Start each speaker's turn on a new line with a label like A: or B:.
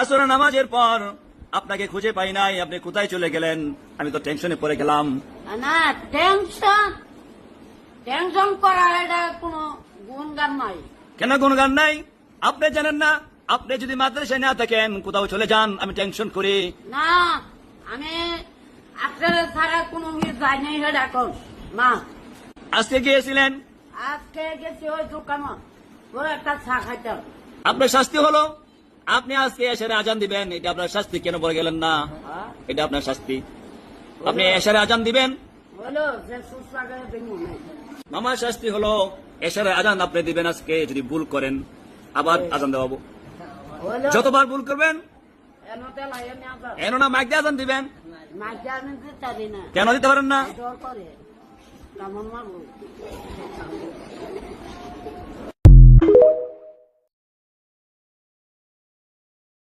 A: আসরের নামাজের পর আপনাকে খুঁজে পাই নাই, আপনি কোথায় চলে গেলেন? আমি তো টেনশনে পড়ে গেলাম।
B: না, টেনশন করা এটা কোনো গুণগান নাই।
A: কেন গুণগান নাই? আপনি জানেন না, আপনি যদি মাদ্রাসায় না থাকেন কোথাও চলে যান, আমি টেনশন করি।
B: না, আমি আপনার ছাড়া কোনো যাই নাই সেটা কর না।
A: আজকে গিয়েছিলেন?
B: আজকে গেছি ওই দোকানে ওর একটা চা খাইতাম।
A: আপনার শাস্তি হলো আপনি আজকে এশারে আজান দিবেন, এটা আপনার শাস্তি। কেন বলে গেলেন না? এটা আপনার শাস্তি। আপনি এশারে আজান দিবেন,
B: বলো যে সুস্বাগত দেখুন।
A: মামার শাস্তি হলো এশারে আজান আপনি দিবেন আজকে। যদি ভুল করেন আবার আজান দেওয়াবো। যতবার ভুল করবেন এন না মাইক দিয়ে আজান দিবেন। কেন দিতে পারেন না?
B: করে কেমন মারবো।